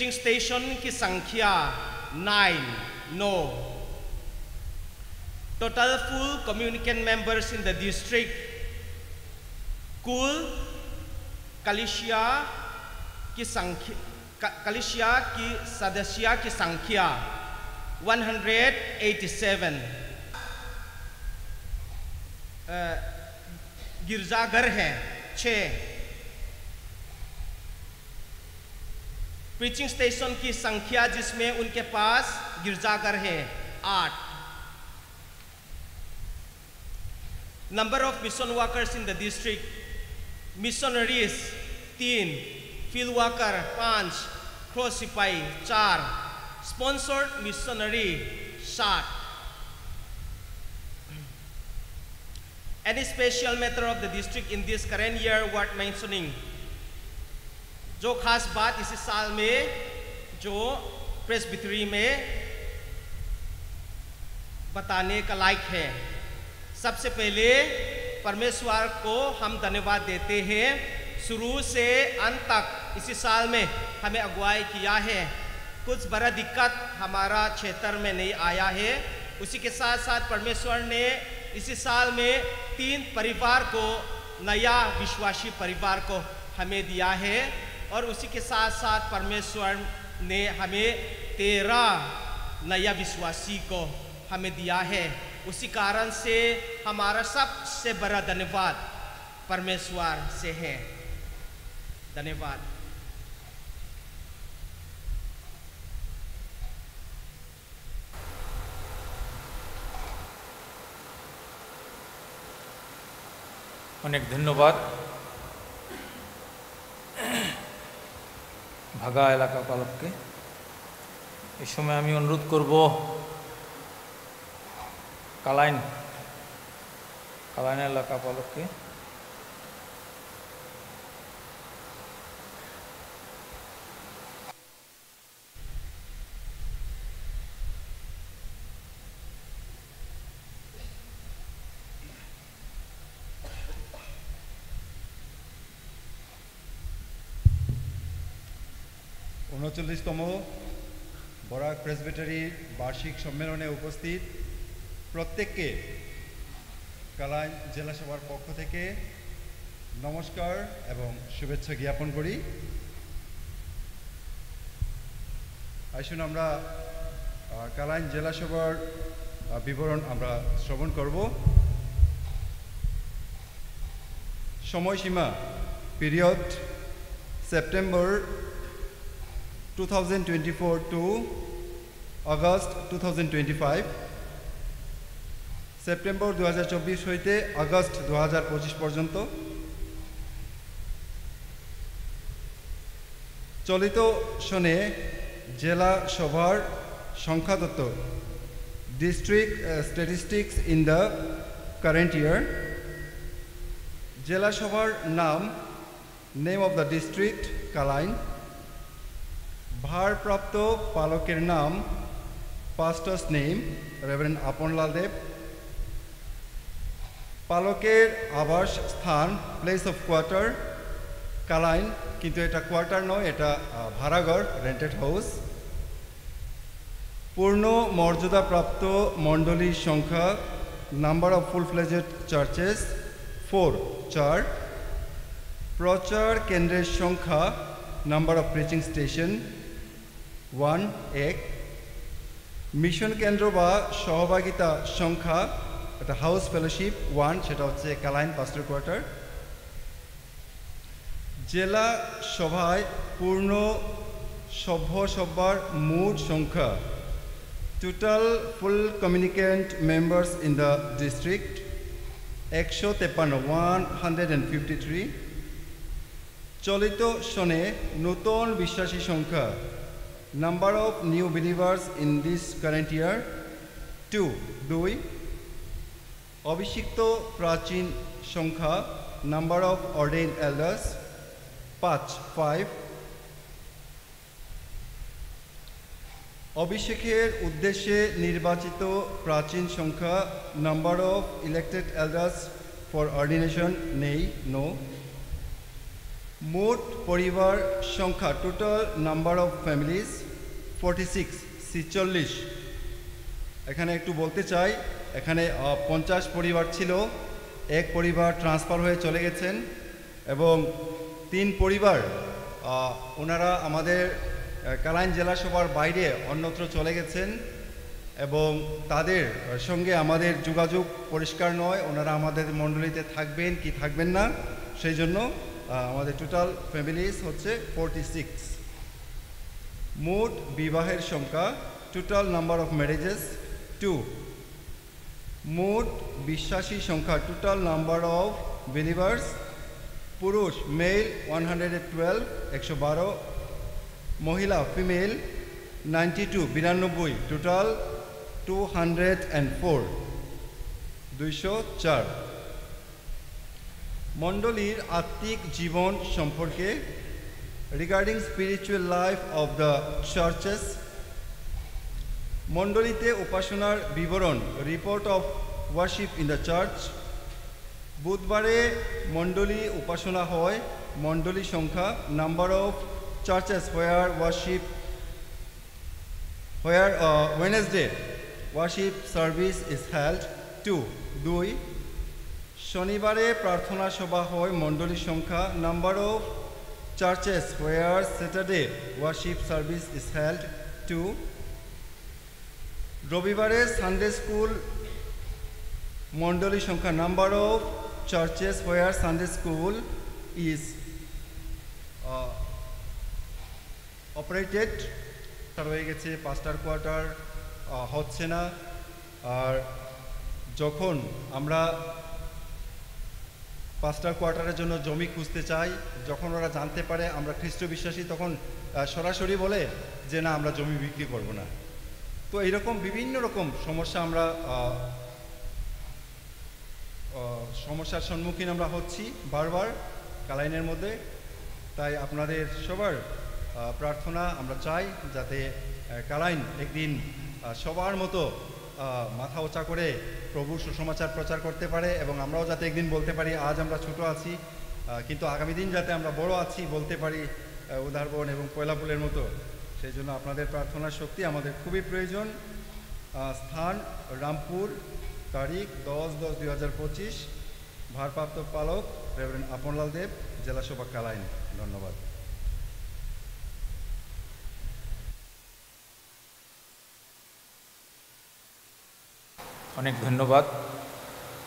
स्टेशन की संख्या 9, total full communicate members in the district कुल कलिशिया की सदस्य की संख्या 187, गिरजाघर हैं 6, प्रीचिंग स्टेशन की संख्या जिसमें उनके पास गिरजाघर है 8, number of mission workers in the district, missionaries 3, field worker 5, cross सिपाही 4, sponsored missionary 7। Any special matter of the district in this current year worth mentioning? जो खास बात इस साल में जो प्रेसबिटरी में बताने का लायक है। सबसे पहले परमेश्वर को हम धन्यवाद देते हैं, शुरू से अंत तक इसी साल में हमें अगुवाई किया है। कुछ बड़ा दिक्कत हमारा क्षेत्र में नहीं आया है। उसी के साथ साथ परमेश्वर ने इसी साल में 3 परिवार को, नया विश्वासी परिवार को हमें दिया है, और उसी के साथ साथ परमेश्वर ने हमें 13 नया विश्वासी को हमें दिया है। उसी कारण से हमारा सबसे बड़ा धन्यवाद परमेश्वर से है। धन्यवाद। অনেক ধন্যবাদ ভাগা এলাকা পালককে। এই সময় আমি অনুরোধ করব কালাইন এলাকা পালককে। উনচল্লিশতম বরাক প্রেসবিটারি বার্ষিক সম্মেলনে উপস্থিত প্রত্যেককে কালাইন জেলা সভার পক্ষ থেকে নমস্কার এবং শুভেচ্ছা জ্ঞাপন করি। আসুন আমরা কালাইন জেলা সভার বিবরণ আমরা শ্রবণ করব। সময়সীমা period September 2024 to August 2025, September 2024 হইতে আগস্ট 2025 পর্যন্ত। চলিত সনে জেলা সভার সংখ্যাতত্ত্ব district statistics in the current year. জেলা সভার নাম name of the district Kalain. ভারপ্রাপ্ত পালকের নাম পাস্টার্স নেম রেভারেন্ড আপনলাল দেব। পালকের আবাস স্থান প্লেস অফ কোয়ার্টার কালাইন, কিন্তু এটা কোয়ার্টার নয়, এটা ভাড়াঘর রেন্টেড হাউস। পূর্ণ মর্যাদাপ্রাপ্ত মণ্ডলীর সংখ্যা number of full fledged churches 4 4। প্রচার কেন্দ্রের সংখ্যা number of preaching station 1 1। Mission কেন্দ্র বা সহভাগিতা সংখ্যা একটা হাউস ফেলোশিপ 1, সেটা হচ্ছে কালাইন পাস্টার কোয়ার্টার। জেলা সভায় পূর্ণ সভ্যসভার মোট সংখ্যা total full communicant members in the district 153 চলিত সনে নতুন বিশ্বাসী সংখ্যা number of new believers in this current year 2 অভিষিক্ত প্রাচীন সংখ্যা নাম্বার অফ অর্ডেইনড এল্ডার্স 5 অভিষেকের উদ্দেশ্যে নির্বাচিত প্রাচীন সংখ্যা number of elected elders for ordination নেই নো। মোট পরিবার সংখ্যা টোটাল নাম্বার অফ ফ্যামিলিজ 46 এখানে একটু বলতে চাই, এখানে 50 পরিবার ছিল, এক পরিবার ট্রান্সফার হয়ে চলে গেছেন এবং 3 পরিবার ওনারা আমাদের কালাইন জেলা সভার বাইরে অন্যত্র চলে গেছেন এবং তাদের সঙ্গে আমাদের যোগাযোগ পরিষ্কার নয়, ওনারা আমাদের মণ্ডলীতে থাকবেন কি থাকবেন না, সেই জন্য আমাদের টোটাল ফ্যামিলিজ হচ্ছে 46। মোট বিবাহের সংখ্যা টোটাল নাম্বার অফ ম্যারেজেস 2। মোট বিশ্বাসী সংখ্যা টোটাল নাম্বার অফ বিলিভার্স পুরুষ মেল 112 112, মহিলা ফিমেল 92 টোটাল 204 204। মণ্ডলীর আত্মিক জীবন সম্পর্কে regarding spiritual life of the churches. মণ্ডলীতে উপাসনার বিবরণ report of worship in the church. বুধবারে মণ্ডলী উপাসনা হয়। মণ্ডলী সংখ্যা number of churches where worship where Wednesday worship service is held 2 শনিবারে প্রার্থনা সভা হয়। মণ্ডলী সংখ্যা number of churches where Saturday worship service is held 2। রবিবারে সানডে স্কুল মণ্ডলী সংখ্যা number of churches where Sunday school is operated হয়ে গেছে, পাস্টার কোয়ার্টার হচ্ছে না। আর যখন আমরা পাস্টার কোয়ার্টারের জন্য জমি খুঁজতে চাই, যখন ওরা জানতে পারে আমরা খ্রিস্ট বিশ্বাসী, তখন সরাসরি বলে যে না আমরা জমি বিক্রি করব না। তো এইরকম বিভিন্ন রকম সমস্যা আমরা সমস্যার সম্মুখীন আমরা হচ্ছি বারবার কালাইনের মধ্যে। তাই আপনাদের সবার প্রার্থনা আমরা চাই যাতে কালাইন একদিন সবার মতো মাথা উঁচা করে প্রভুর সুসমাচার প্রচার করতে পারে এবং আমরাও যাতে একদিন বলতে পারি আজ আমরা ছোট আছি কিন্তু আগামী দিন যাতে আমরা বড় আছি বলতে পারি উদারবন এবং পয়লাপুলের মতো। সেই জন্য আপনাদের প্রার্থনার শক্তি আমাদের খুবই প্রয়োজন। স্থান রামপুর, তারিখ 10/10/2025, ভারপ্রাপ্ত পালক রেভারেন্ড আপনলাল দেব, জেলা সভা কালাইন। ধন্যবাদ। অনেক ধন্যবাদ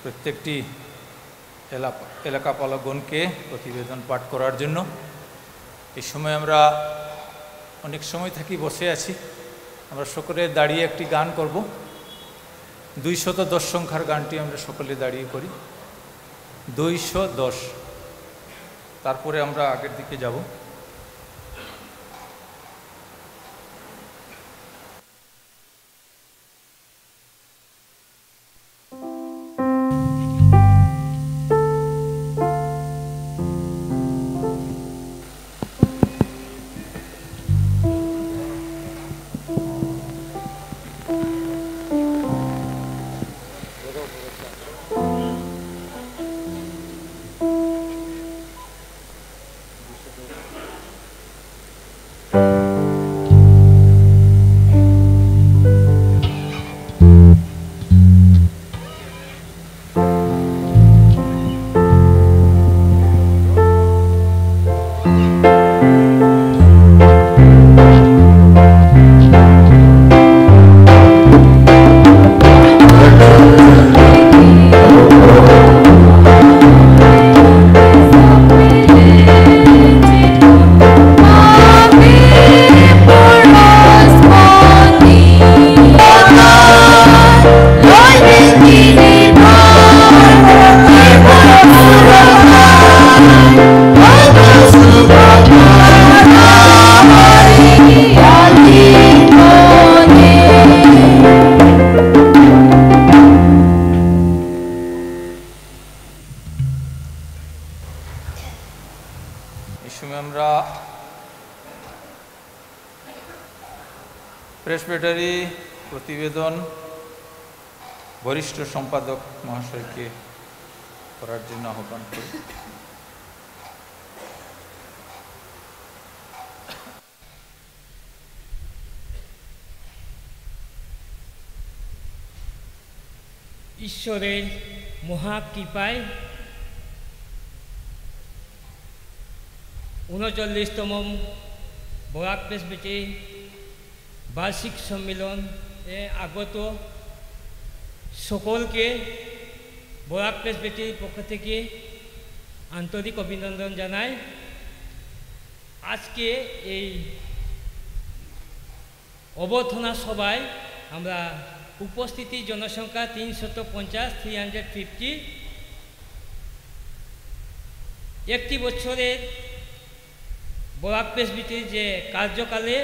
প্রত্যেকটি এলাকা পালকগণকে প্রতিবেদন পাঠ করার জন্য। এই সময় আমরা অনেক সময় থাকি বসে আছি, আমরা সকলে দাঁড়িয়ে একটি গান করব। 210 সংখ্যার গানটি আমরা সকলে দাঁড়িয়ে করি। 210, তারপরে আমরা আগের দিকে যাব। প্রেসবিটারি প্রতিবেদন বরিষ্ঠ সম্পাদক মহাশয়কে করার জন্য আহ্বান করি। ঈশ্বরের মহাকৃপায় ৩৯তম বরাক প্রেসবিটারি বার্ষিক সম্মেলনে আগত সকলকে বরাক প্রেসবিটারির পক্ষ থেকে আন্তরিক অভিনন্দন জানাই। আজকে এই অভ্যর্থনা সভায় আমরা উপস্থিতি জনসংখ্যা 350 একটি বছরের বরাক প্রেসবিটারির যে কার্যকালে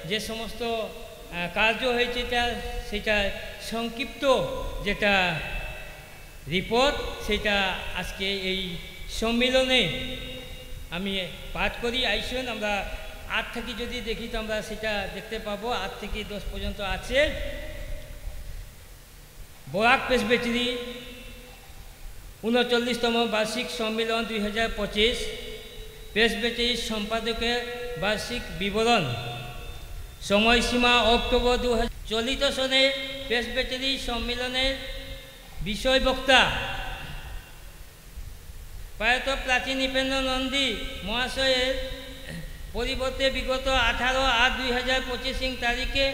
যে সমস্ত কার্য হয়েছে সেটা সংক্ষিপ্ত যেটা রিপোর্ট সেটা আজকে এই সম্মেলনে আমি পাঠ করি। আইসন আমরা 8 থেকে যদি দেখি তো আমরা সেটা দেখতে পাবো। 8 থেকে 10 পর্যন্ত আছে। বরাক প্রেসবিটারি 39তম বার্ষিক সম্মেলন 2025 প্রেসবিটারি সম্পাদকের বার্ষিক বিবরণ। সময়সীমা অক্টোবর 2000। চলিত সনে প্রেসবিটারি সম্মেলনের বিষয়বক্তা প্রয়াত প্রাচীন নৃপেন্দ্র নন্দী মহাশয়ের পরিবর্তে বিগত 18/8/2025 তারিখে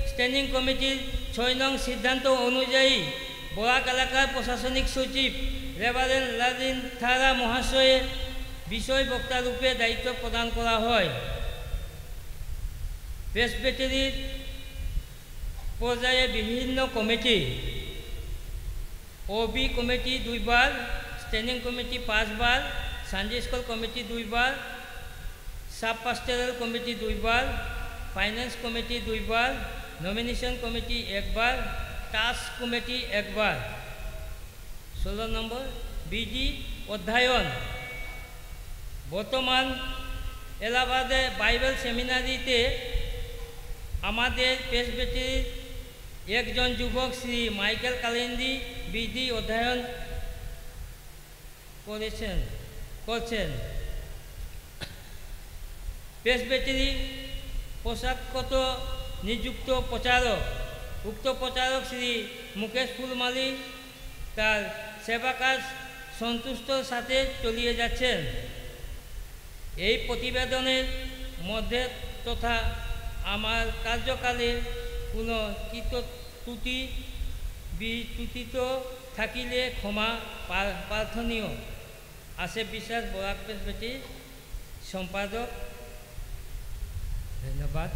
স্ট্যান্ডিং কমিটির 6 নং সিদ্ধান্ত অনুযায়ী বরাক এলাকার প্রশাসনিক সচিব রেভারেন্ড লাদিন থারা মহাশয়ের বিষয়বক্তা রূপে দায়িত্ব প্রদান করা হয়। প্রেসবিটারির পর্যায়ে বিভিন্ন কমিটি, ওবি কমিটি 2 বার, স্ট্যান্ডিং কমিটি 5 বার, সানডে স্কুল কমিটি 2 বার, সাব পাস্টোরাল কমিটি 2 বার, ফাইন্যান্স কমিটি 2 বার, নমিনেশন কমিটি 1 বার, টাস্ক কমিটি 1 বার। 16 নম্বর বিডি অধ্যয়ন। বর্তমান এলাহাবাদে বাইবেল সেমিনারিতে আমাদের প্রেসবিটারির একজন যুবক শ্রী মাইকেল কালিন্দি বিডি অধ্যয়ন করছেন। প্রেসবিটারির পোশাকগত নিযুক্ত প্রচারক, উক্ত প্রচারক শ্রী মুকেশ ফুলমালি তার সেবা কাজ সন্তুষ্টর সাথে চালিয়ে যাচ্ছেন। এই প্রতিবেদনের মধ্যে তথা আমার কার্যকালে কোনো ত্রুটি বিচ্যুত থাকিলে ক্ষমা প্রার্থনীয়। আসিফ বিশ্বাস, বরাক প্রেসবিটারি সম্পাদক। ধন্যবাদ।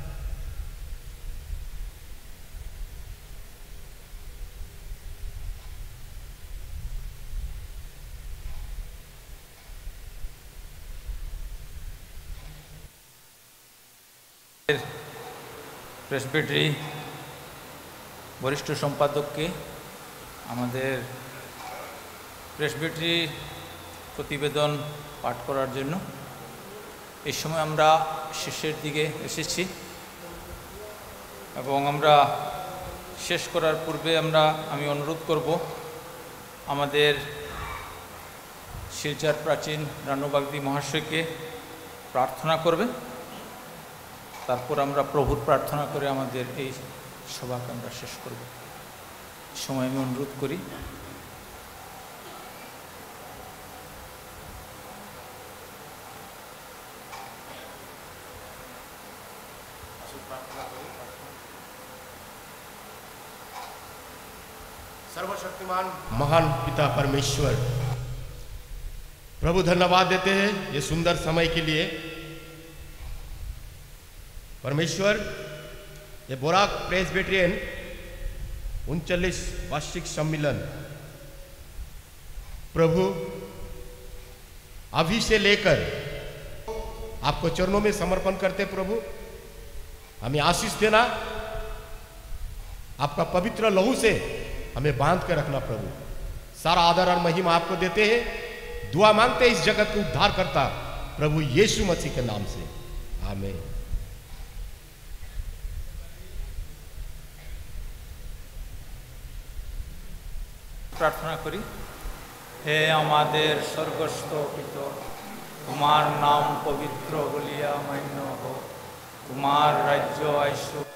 প্রেসবিটারি বরিষ্ঠ সম্পাদককে আমাদের প্রেসবিটারি প্রতিবেদন পাঠ করার জন্য। এই সময় আমরা শেষের দিকে এসেছি এবং আমরা শেষ করার পূর্বে আমি অনুরোধ করব আমাদের শিলচর প্রাচীন রানুবাগদি মহাশয়কে প্রার্থনা করবে, তারপর আমরা প্রভুর প্রার্থনা করে আমাদের এই সভাকে আমরা শেষ করব। সময় আমি অনুরোধ করি सर्वशक्तिमान महान पिता परमेश्वर, प्रभु धन्यवाद देते हैं ये सुंदर समय के लिए। परमेश्वर, ये बोराक प्रेसबिटेरियन 39 वार्षिक सम्मेलन प्रभु अभी से लेकर आपको चरणों में समर्पण करते। प्रभु हमें आशीष देना, आपका पवित्र लहू से हमें बांध कर रखना। प्रभु सारा आदर और महिमा आपको देते हैं। दुआ मांगते हैं इस जगत को उद्धार करता प्रभु यीशु मसीह के नाम से, आमीन। प्रार्थना करी। हे आमादेर स्वर्गस्थ पिता, तुम्हार नाम पवित्र बलिया मान्य हो, तुम्हार राज्य आइसो।